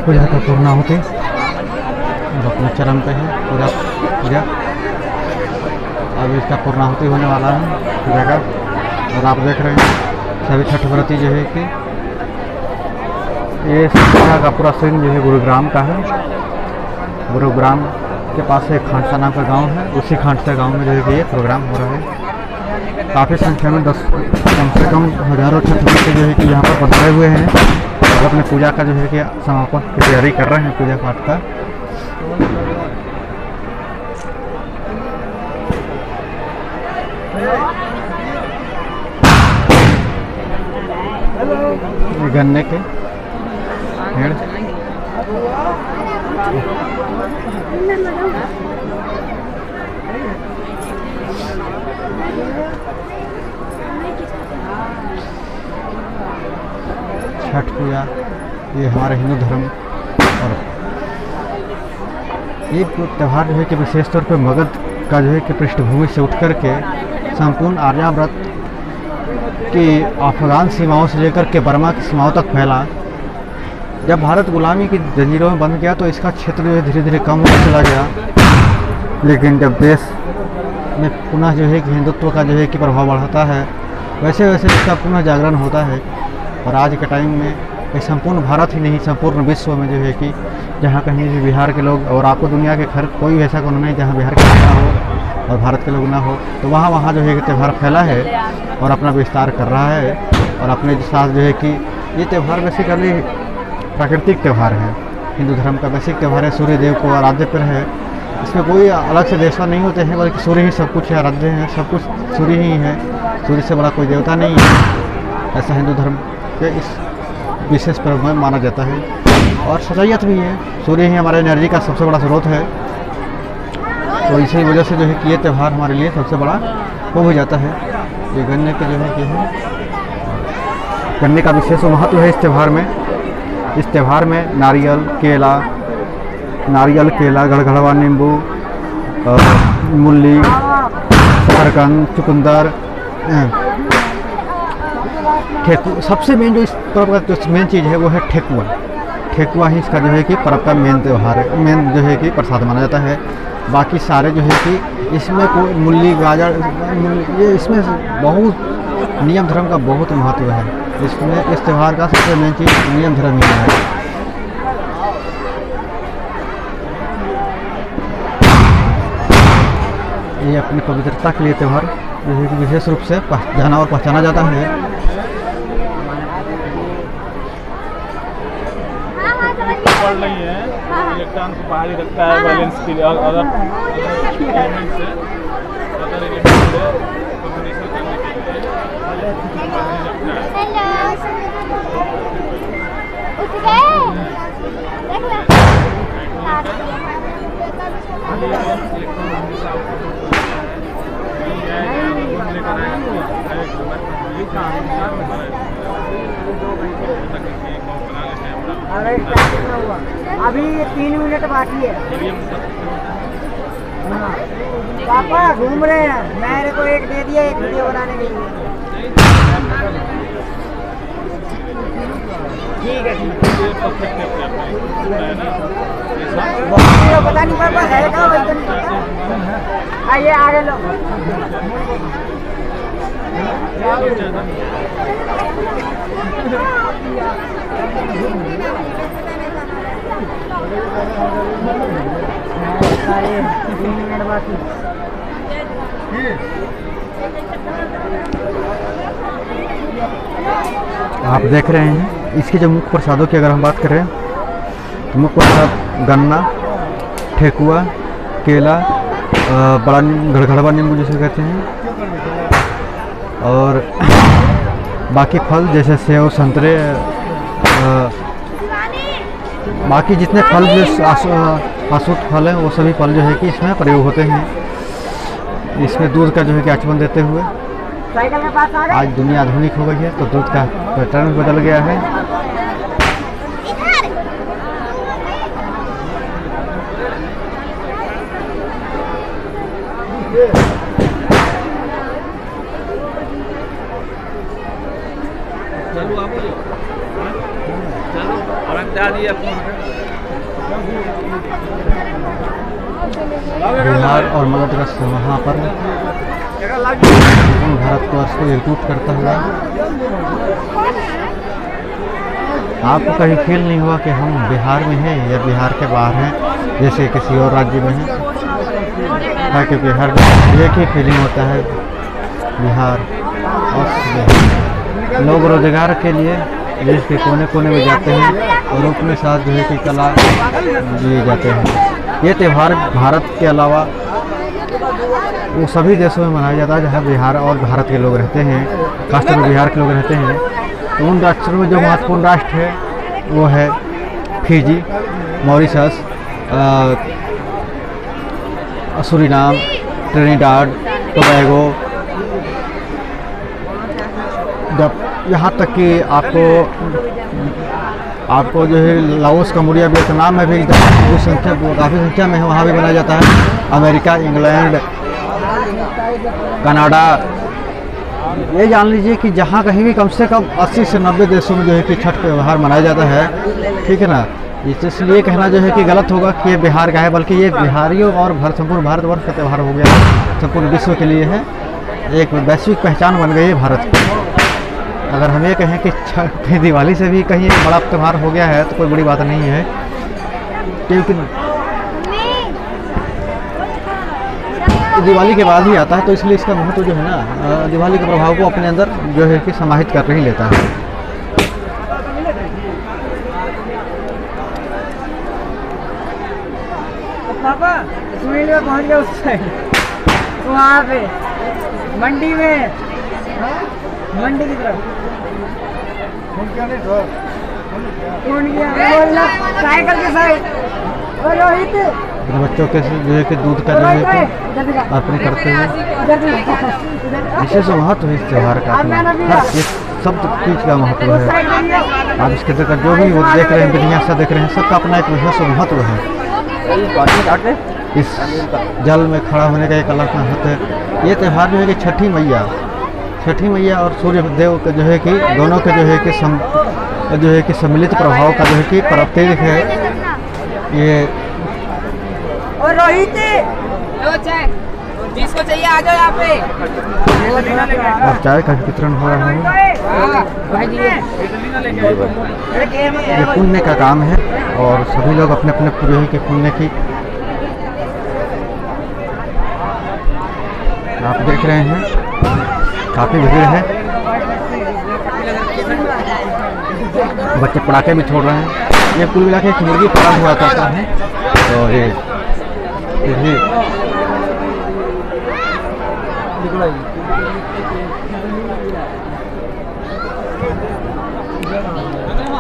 छठ पूजा का पूर्णाहुति और अपने चरम पे है पूजा। अब इसका पूर्णाहुति होने वाला है पूजा का। और आप देख रहे हैं सभी छठ व्रती जो है कि ये पूजा का पूरा सीन जो है गुरुग्राम का है। गुरुग्राम के पास एक खांडसा नाम का गांव है, उसी खांडसा गांव में जो है कि ये प्रोग्राम हो रहा है। काफ़ी संख्या में कम से कम हज़ारों छठ व्रती जो है कि यहाँ पर पधारे हुए हैं और अपने पूजा का जो है कि समापन की तैयारी कर रहे हैं पूजा पाठ का। गन्ने के पेड़ छठ पूजा ये हमारे हिंदू धर्म और ये त्यौहार जो है कि विशेष तौर पर मगध का जो है कि पृष्ठभूमि से उठ कर के संपूर्ण आर्यावर्त की अफगान सीमाओं से लेकर के बर्मा की सीमाओं तक फैला। जब भारत गुलामी की जंजीरों में बंध गया तो इसका क्षेत्र जो है धीरे धीरे कम होता चला गया, लेकिन जब देश में पुनः जो है कि हिंदुत्व का जो है कि प्रभाव बढ़ता है वैसे वैसे इसका पुनः जागरण होता है। और आज के टाइम में ये संपूर्ण भारत ही नहीं संपूर्ण विश्व में जो है कि जहाँ कहीं भी बिहार के लोग, और आपको दुनिया के घर कोई ऐसा कोई नहीं जहाँ बिहार के लोग ना हो और भारत के लोग ना हो, तो वहाँ जो है कि त्यौहार फैला है और अपना विस्तार कर रहा है। और अपने साथ जो है कि ये त्यौहार बेसिकली प्राकृतिक त्यौहार है, हिंदू धर्म का बेसिक त्यौहार है, सूर्य देव को आराध्य पर है। इसमें कोई अलग से देवता नहीं होते हैं, बल्कि सूर्य ही सब कुछ है, आराध्य है, सब कुछ सूर्य ही है, सूर्य से बड़ा कोई देवता नहीं है। ऐसा हिंदू धर्म के इस विशेष पर्व में माना जाता है। और सच्चाइयत भी है, सूर्य ही हमारे एनर्जी का सबसे बड़ा स्रोत है। तो इसी वजह से जो है कि ये त्यौहार हमारे लिए सबसे बड़ा हो भी जाता है। ये गन्ने के जो है कि गन्ने का विशेष महत्व है इस त्यौहार में। इस त्यौहार में नारियल केला गड़गड़वा नींबू मूली शकरकंद चुकंदर ठेकुआ, सबसे मेन जो इस पर्व का जो मेन चीज़ है वो है ठेकुआ ही इसका जो है कि पर्व का मेन त्यौहार है, मेन जो है कि प्रसाद माना जाता है। बाकी सारे जो है कि इसमें कोई मूली गाजर ये इसमें बहुत नियम धर्म का बहुत महत्व है। इसमें इस त्यौहार का सबसे मेन चीज़ नियम धर्म ही है। ये अपनी पवित्रता के लिए त्यौहार जो है कि विशेष रूप से जाना और पहचाना जाता है। नहीं है इलेक्ट्रॉन को बाहर ही रखता है बैलेंस के लिए, अदर एलिमेंट से कम्युनिकेशन करने के अभी 3 मिनट बाकी है। पापा घूम रहे हैं, मैंने को एक दे दिया एक वीडियो बनाने के लिए। ठीक है पता नहीं पापा है क्या वही तो आइए आगे लो। आप देख रहे हैं इसके जो मुख्य प्रसादों की अगर हम बात करें तो मुख्य प्रसाद गन्ना ठेकुआ केला बड़ा गड़गड़वा नींबू जिसे कहते हैं, और बाकी फल जैसे सेव संतरे बाकी जितने फल जो आशुत फल हैं वो सभी फल जो है कि इसमें प्रयोग होते हैं। इसमें दूध का जो है कि आचमन देते हुए आज दुनिया आधुनिक हो गई है तो दूध का पैटर्न बदल गया है। बिहार और मगध रस वहाँ पर भारतवर्ष को एकजुट करता हुआ। आपको कहीं फील नहीं हुआ कि हम बिहार में हैं या बिहार के बाहर हैं, जैसे किसी और राज्य में हैं? क्योंकि हर एक ही फीलिंग होता है बिहार और बिहार। लोग रोजगार के लिए देश के कोने कोने में जाते हैं और अपने साथ जो है कि कला लिए जाते हैं। ये त्यौहार भारत के अलावा वो सभी देशों में मनाया जाता है जहाँ बिहार और भारत के लोग रहते हैं, खासतौर पर बिहार के लोग रहते हैं। तो उन राष्ट्रों में जो महत्वपूर्ण राष्ट्र है वो है Fiji, Mauritius, Suriname, Trinidad, Tobago, जब यहाँ तक कि आपको जो है लाओस, कम्बोडिया, वियतनाम में भी काफ़ी संख्या में है, वहाँ भी मनाया जाता है। अमेरिका, इंग्लैंड, कनाडा, ये जान लीजिए कि जहाँ कहीं भी कम से कम 80 से 90 देशों में जो है कि छठ त्यौहार मनाया जाता है। ठीक है ना? इसलिए कहना जो है कि गलत होगा कि ये बिहार का है, बल्कि ये बिहारियों और संपूर्ण भारतवर्ष का त्यौहार हो गया है, संपूर्ण विश्व के लिए है, एक वैश्विक पहचान बन गई है भारत की। अगर हम ये कहें कि दिवाली से भी कहीं बड़ा त्यौहार हो गया है तो कोई बड़ी बात नहीं है, क्योंकि दिवाली के बाद ही आता है, तो इसलिए इसका महत्व जो है ना दिवाली के प्रभाव को अपने अंदर जो है कि समाहित कर ही लेता है। पापा सुनील में पहुंच गया उस साइड, वहाँ पे मंडी में, मंडी की तरफ साइकिल के साइड। अपने बच्चों के जो है कि दूध का जो है कि अर्पण करते हैं। विशेष महत्व है इस त्यौहार का, हर एक सब चीज़ का महत्व है। आप इसके अंदर जो भी वो देख रहे हैं, विन्यास देख रहे हैं, सबका अपना एक विशेष महत्व है। इस जल में खड़ा होने का एक अलग महत्व है। ये त्यौहार जो है कि छठी मैया और सूर्य देव का जो है कि दोनों के जो है कि सम्मिलित प्रभाव का जो है कि प्रतीक है। ये और रोहित चाय जिसको चाहिए आ जाओ यहाँ पे। और चाय का वितरण हो रहा है। ये पुण्य का काम है और सभी लोग अपने अपने जो है कि पुण्य की आप देख रहे हैं, काफ़ी भीड़ है। बच्चे पटाखे भी छोड़ रहे हैं। ये कुल मिला के एक मुर्गी फार्म हुआ करता है, तो ये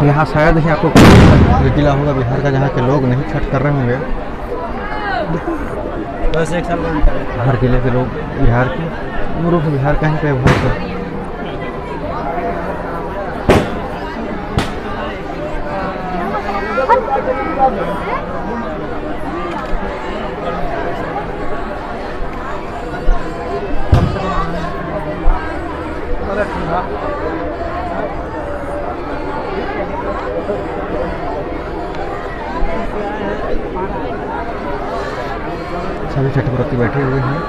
यहाँ शायद ही आपको कोई जिला होगा बिहार का जहाँ के लोग नहीं छठ कर रहे होंगे। बस एक साल हर जिले के लोग बिहार के मूल रूप से बिहार का ही त्यौहार है। सभी छठ व्रती बैठे हुए हैं।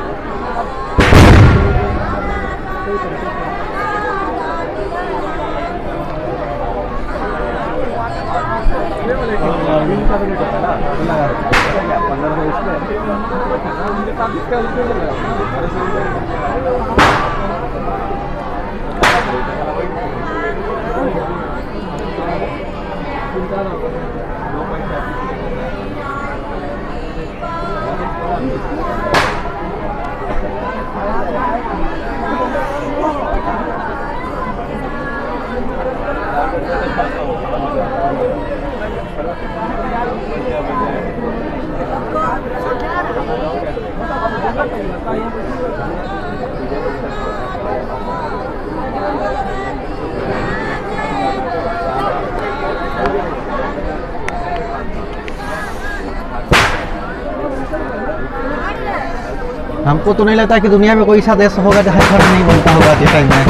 हमको तो नहीं लगता कि दुनिया में कोई ऐसा देश होगा जहाँ छठ नहीं बनता होगा आज के टाइम में।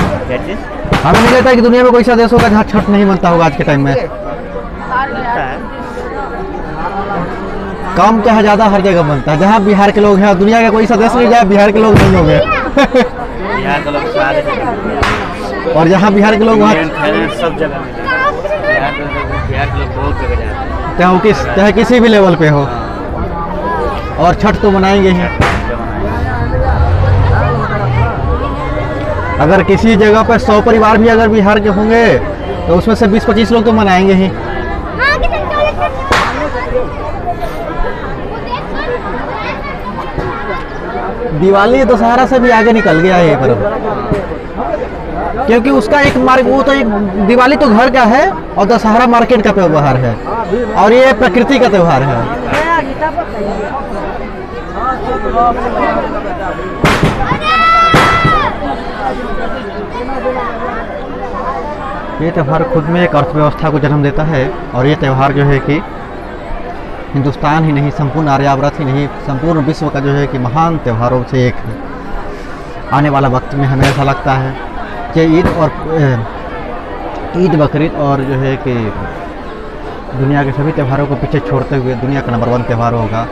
हमें नहीं लगता कि दुनिया में कोई ऐसा देश होगा जहाँ छठ नहीं बनता होगा आज के टाइम में। काम क्या है ज़्यादा हर जगह बनता है। जहाँ बिहार के लोग हैं, दुनिया का कोई सा देश नहीं जहाँ बिहार के लोग नहीं होंगे। बिहार के लोग सारे और जहाँ बिहार के लोग वहाँ सब जगह मिलेगा। बिहार के लोग बहुत जगह जाते हैं, चाहे किसी भी लेवल पे हो। और छठ तो मनाएंगे ही। अगर किसी जगह पर 100 परिवार भी अगर बिहार के होंगे तो उसमें से 20-25 लोग तो मनाएंगे ही। दिवाली दशहरा से भी आगे निकल गया है ये पर्व, क्योंकि उसका एक मार्ग, वो तो एक दिवाली तो घर का है और दशहरा मार्केट का त्योहार है और ये प्रकृति का त्योहार है। ये त्यौहार खुद में एक अर्थव्यवस्था को जन्म देता है और ये त्यौहार जो है कि हिंदुस्तान ही नहीं, संपूर्ण आर्यावर्त ही नहीं, संपूर्ण विश्व का जो है कि महान त्योहारों से एक है। आने वाला वक्त में हमें ऐसा लगता है कि ईद बकरीद और जो है कि दुनिया के सभी त्योहारों को पीछे छोड़ते हुए दुनिया का नंबर 1 त्यौहार होगा,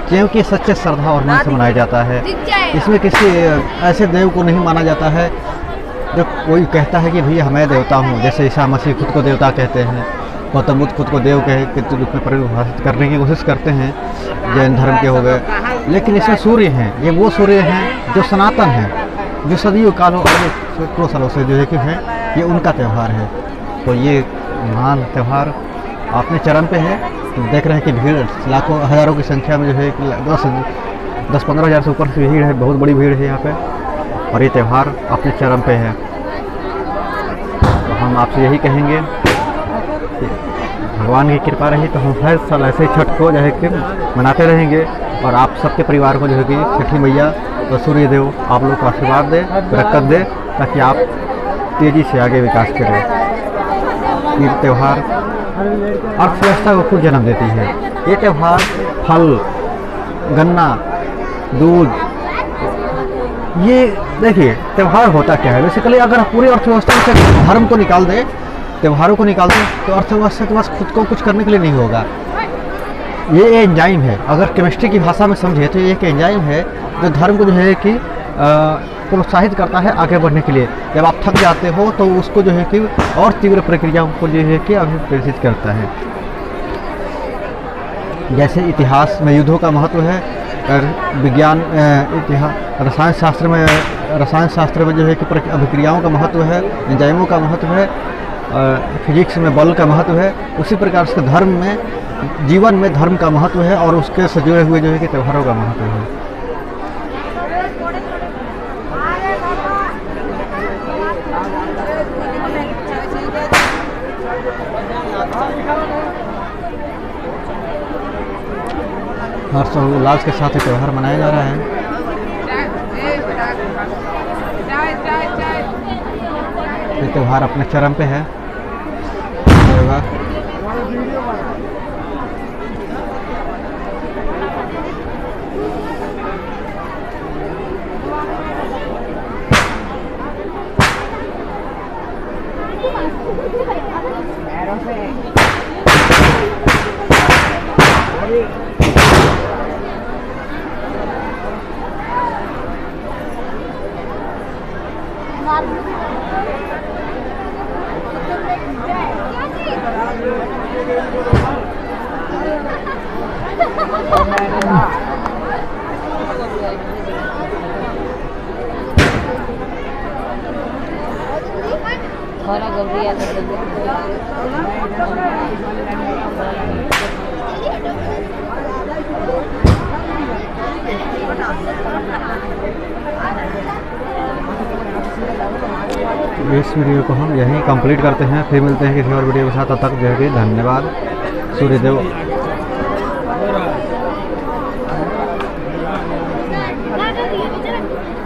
क्योंकि सच्चे श्रद्धा और मन से मनाया जाता है। इसमें किसी ऐसे देव को नहीं माना जाता है जो कोई कहता है कि भैया मैं देवता हूँ, जैसे ईसा मसीह खुद को देवता कहते हैं, गौतम बुद्ध खुद को देव कह के रूप में परिभाषित करने की कोशिश करते हैं, जैन धर्म के हो गए। लेकिन इसमें सूर्य हैं, ये वो सूर्य हैं जो सनातन हैं, जो सदियों कालों और सैकड़ों सालों से जो है कि है, ये उनका त्यौहार है। तो ये महान त्यौहार अपने चरम पे है। तो देख रहे हैं कि भीड़ लाखों हज़ारों की संख्या में जो है 10-15 हज़ार से ऊपर की भीड़ है, बहुत बड़ी भीड़ है यहाँ पे, और ये त्यौहार अपने चरम पे है। तो हम आपसे यही कहेंगे कि भगवान की कृपा रही तो हम हर साल ऐसे ही छठ को जो है कि मनाते रहेंगे और आप सबके परिवार को जो है कि छठी मैया और सूर्य देव आप लोग को आशीर्वाद दे, बरकत दे, ताकि आप तेज़ी से आगे विकास करें। ये त्यौहार अर्थव्यवस्था को खुद जन्म देती है। ये त्यौहार फल, गन्ना, दूध, ये देखिए त्यौहार होता क्या है बेसिकली। अगर पूरी अर्थव्यवस्था से धर्म को निकाल दे, त्योहारों को निकाल दे, तो अर्थव्यवस्था के पास खुद को कुछ करने के लिए नहीं होगा। ये एंजाइम है, अगर केमिस्ट्री की भाषा में समझे तो ये एक एंजाइम है जो धर्म को जो है कि प्रोत्साहित करता है आगे बढ़ने के लिए। जब आप थक जाते हो तो उसको जो है कि और तीव्र प्रक्रियाओं को जो है कि अभिप्रेषित करता है। जैसे इतिहास में युद्धों का महत्व है, विज्ञान इतिहास रसायन शास्त्र में जो है कि अभिक्रियाओं का महत्व है, एंजाइमों का महत्व है, फिजिक्स में बल का महत्व है। उसी प्रकार से धर्म में, जीवन में धर्म का महत्व है और उसके से जुड़े हुए जो है कि त्योहारों का महत्व है। हर्षोल्लास के साथ ये त्यौहार मनाया जा रहा है। ये त्यौहार अपने चरम पे है। थोड़ा गबरिया इस वीडियो को हम यहीं कंप्लीट करते हैं, फिर मिलते हैं किसी और वीडियो के साथ। तब तक जो है कि धन्यवाद। सूर्यदेव